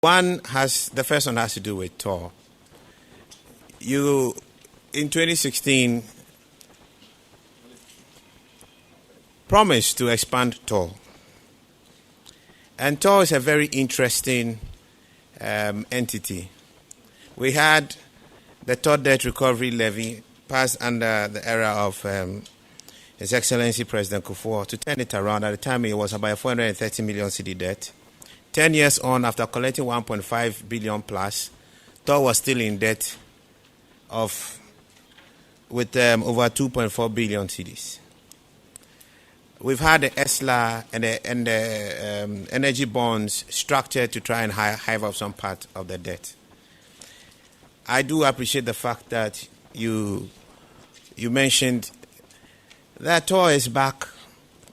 The first one has to do with TOR. In 2016, promised to expand TOR. And TOR is a very interesting entity. We had the TOR debt recovery levy passed under the era of His Excellency President Kufuor to turn it around. At the time, it was about 430 million cedi debt. 10 years on, after collecting 1.5 billion plus, TOR was still in debt with over 2.4 billion cedis. We've had the ESLA and the energy bonds structured to try and hive off some part of the debt. I do appreciate the fact that you mentioned that TOR is back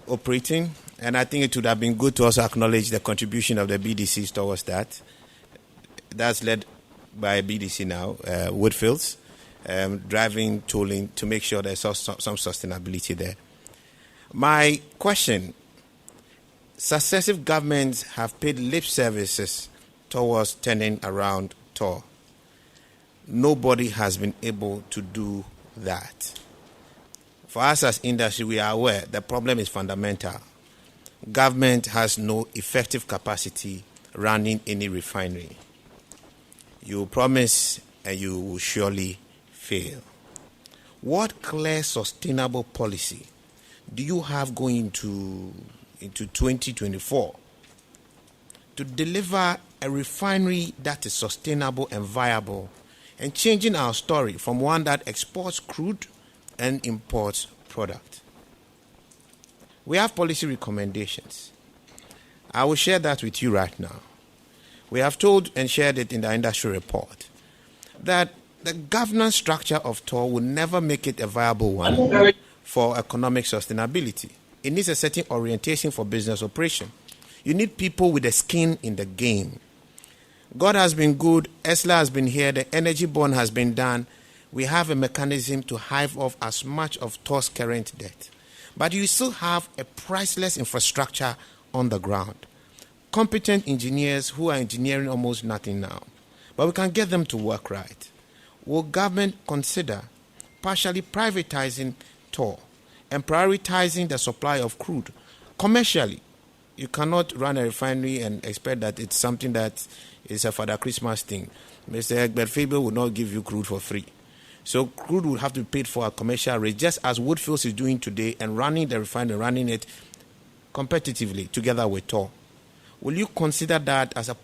operating, and I think it would have been good to also acknowledge the contribution of the BDCs towards that. That's led by BDC now, Woodfields, driving tooling to make sure there's some sustainability there. My question, successive governments have paid lip services towards turning around TOR. Nobody has been able to do that. For us as industry, we are aware the problem is fundamental. Government has no effective capacity running any refinery. You promise and you will surely fail. What clear, sustainable policy do you have going into 2024 to deliver a refinery that is sustainable and viable, and changing our story from one that exports crude and imports product? We have policy recommendations. I will share that with you right now. We have told and shared it in the industry report that the governance structure of TOR will never make it a viable one for economic sustainability. It needs a certain orientation for business operation. You need people with a skin in the game. God has been good. ESLA has been here. The energy bond has been done. We have a mechanism to hive off as much of TOR's current debt. But you still have a priceless infrastructure on the ground. Competent engineers who are engineering almost nothing now. But we can get them to work right. Will government consider partially privatizing TOR and prioritizing the supply of crude commercially? You cannot run a refinery and expect that it's something that is a Father Christmas thing. Mr. Egbert Faber will not give you crude for free. So crude will have to be paid for a commercial rate, just as Woodfields is doing today, and running the refinery, running it competitively together with TOR. Will you consider that as an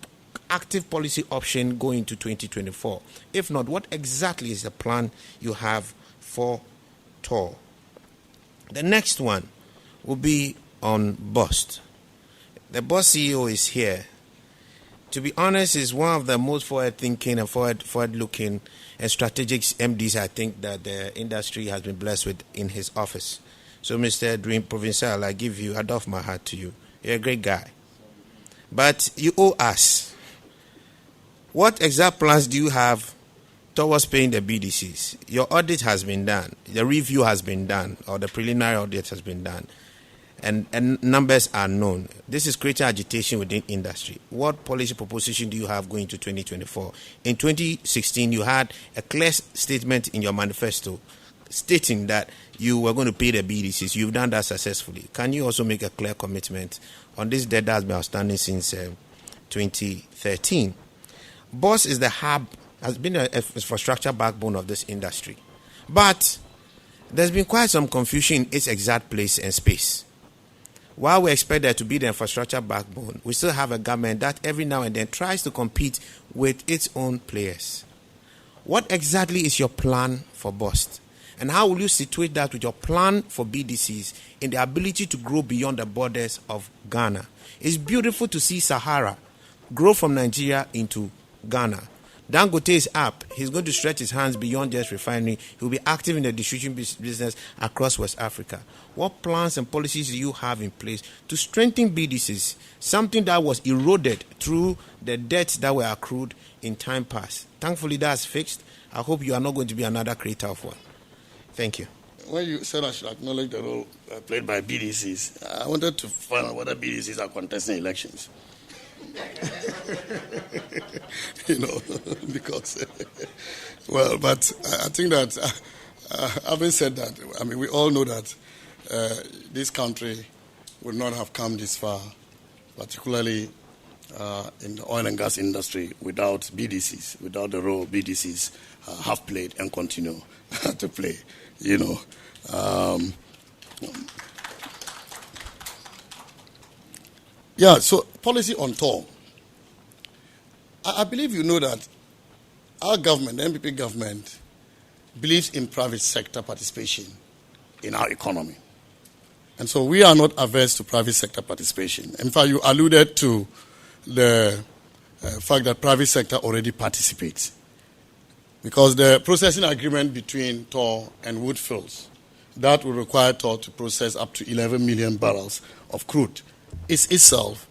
active policy option going into 2024? If not, what exactly is the plan you have for TOR? The next one will be on BOST. The BOST CEO is here. To be honest, is one of the most forward-thinking and forward-looking and strategic MDs I think that the industry has been blessed with in his office. So, Mr. Dream Provincial, I doff my heart to you. You're a great guy. But you owe us. What exact plans do you have towards paying the BDCs? Your audit has been done. The review has been done, or the preliminary audit has been done. And numbers are known. This is creating agitation within industry. What policy proposition do you have going to 2024? In 2016, you had a clear statement in your manifesto stating that you were going to pay the BDCs. You've done that successfully. Can you also make a clear commitment on this debt that has been outstanding since 2013? BOST is the hub, has been an infrastructure backbone of this industry. But there's been quite some confusion in its exact place and space. While we expect there to be the infrastructure backbone, we still have a government that every now and then tries to compete with its own players. What exactly is your plan for BOST? And how will you situate that with your plan for BDCs in the ability to grow beyond the borders of Ghana? It's beautiful to see Sahara grow from Nigeria into Ghana. Dangote is up. He's going to stretch his hands beyond just refinery. He'll be active in the distribution business across West Africa. What plans and policies do you have in place to strengthen BDCs, something that was eroded through the debts that were accrued in time past? Thankfully, that's fixed. I hope you are not going to be another creator of one. Thank you. When you said I should acknowledge the role played by BDCs, I wanted to find out whether BDCs are contesting elections. you know, because, well, but I think that, having said that, I mean, we all know that this country would not have come this far, particularly in the oil and gas industry, without BDCs, without the role BDCs have played and continue to play, you know. Yeah, so policy on TOR. I believe you know that our government, the NPP government, believes in private sector participation in our economy. And so we are not averse to private sector participation. In fact, you alluded to the fact that private sector already participates. Because the processing agreement between TOR and Woodfields, that will require TOR to process up to 11 million barrels of crude, is itself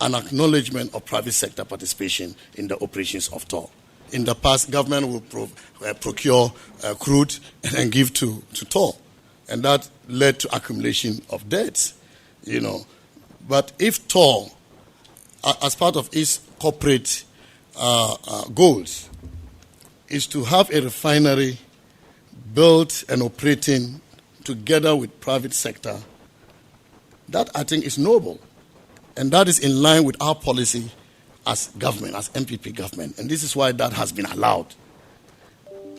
an acknowledgement of private sector participation in the operations of TOR. In the past, government will procure crude and then give to TOR. And that led to accumulation of debts, you know. But if TOR, as part of its corporate goals, is to have a refinery built and operating together with private sector, that I think is noble. And that is in line with our policy as government, as NPP government. And this is why that has been allowed.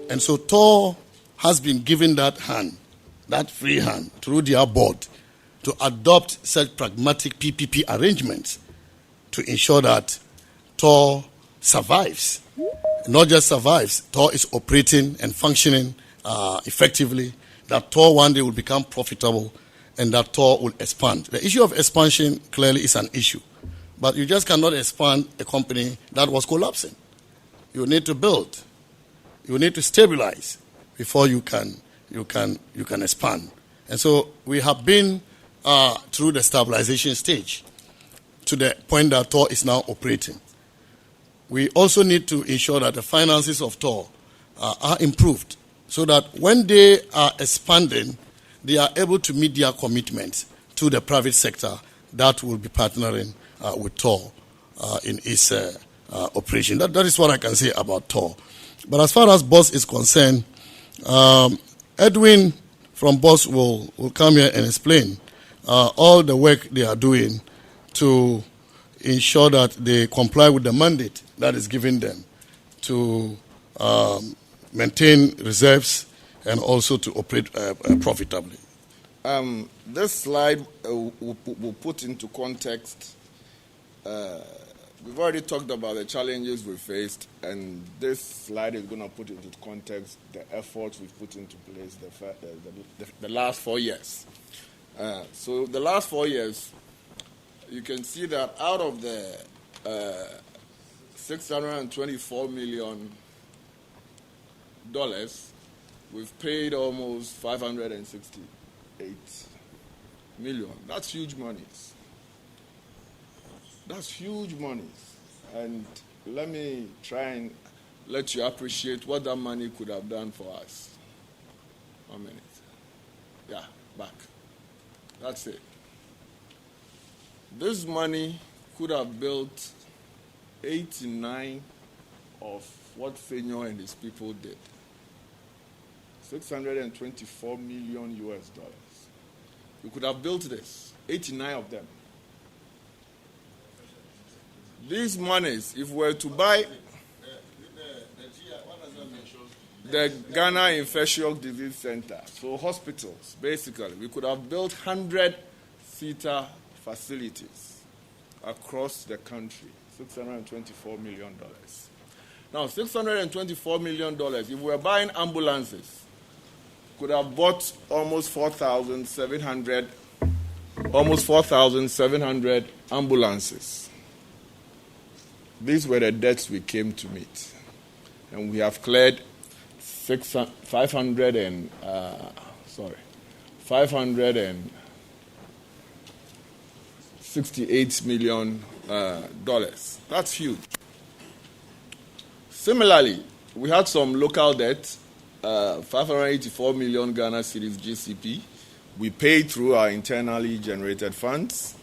And so TOR has been given that hand, that free hand, through their board to adopt such pragmatic PPP arrangements to ensure that TOR survives. Not just survives, TOR is operating and functioning effectively, that TOR one day will become profitable, and that TOR will expand. The issue of expansion clearly is an issue. But you just cannot expand a company that was collapsing. You need to build. You need to stabilize before you can expand. And so we have been through the stabilization stage to the point that TOR is now operating. We also need to ensure that the finances of TOR are improved so that when they are expanding, they are able to meet their commitments to the private sector that will be partnering with TOR in its operation. That is what I can say about TOR. But as far as BOST is concerned, Edwin from BOST will come here and explain all the work they are doing to ensure that they comply with the mandate that is given them to maintain reserves and also to operate profitably. This slide will put into context. We've already talked about the challenges we faced, and this slide is going to put into context the efforts we've put into place the last 4 years. So the last 4 years, you can see that out of the $624 million, we've paid almost 568 million. That's huge monies. That's huge monies. And let me try and let you appreciate what that money could have done for us. 1 minute. Yeah, back. That's it. This money could have built 89 of what Senyo and his people did. $624 million US. We could have built this, 89 of them. These monies, if we were to buy the Ghana Infectious Disease Center, so hospitals, basically, we could have built 100-seater facilities across the country, $624 million. Now, $624 million, if we were buying ambulances, could have bought almost 4,700 ambulances. These were the debts we came to meet. And we have cleared $568 million. That's huge. Similarly, we had some local debt, 584 million Ghana cedis GCP. We paid through our internally generated funds.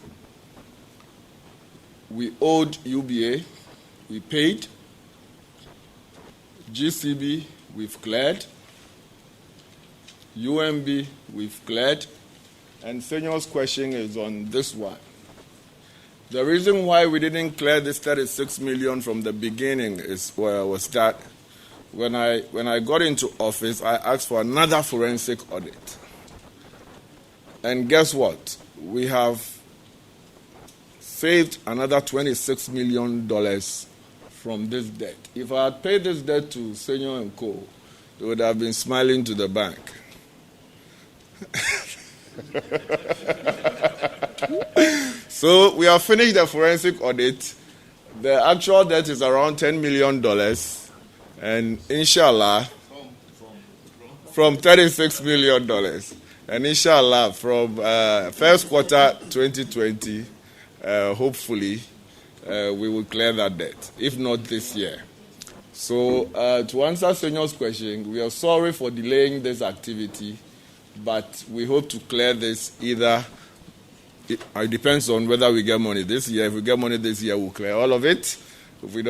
we owed UBA, we paid. GCB, we've cleared. UMB, we've cleared. And Senyor's question is on this one. The reason why we didn't clear this 36 million from the beginning was that when I got into office, I asked for another forensic audit. And guess what? We have saved another $26 million from this debt. If I had paid this debt to Senyo and Co., they would have been smiling to the bank. So we have finished the forensic audit. The actual debt is around $10 million. And inshallah, from $36 million. And inshallah, from first quarter 2020, hopefully, we will clear that debt, if not this year. So to answer Senyor's question, we are sorry for delaying this activity, but we hope to clear this either. It depends on whether we get money this year. If we get money this year, we'll clear all of it. If we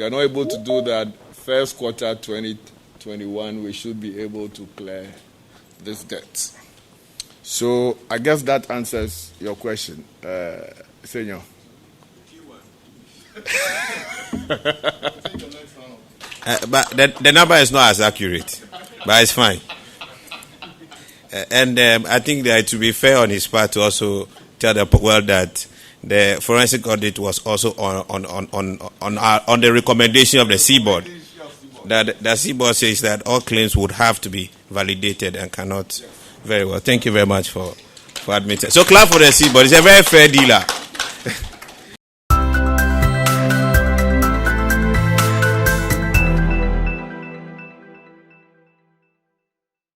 are not able to do that, first quarter 2021, we should be able to clear this debt. So I guess that answers your question, Senyor. But the number is not as accurate, but it's fine. And I think that to be fair on his part to also tell the world that the forensic audit was also on the recommendation of the Seaboard. That the Seaboard says that all claims would have to be validated and cannot. Very well. Thank you very much for admitting. So clap for the Seaboard. It's a very fair dealer.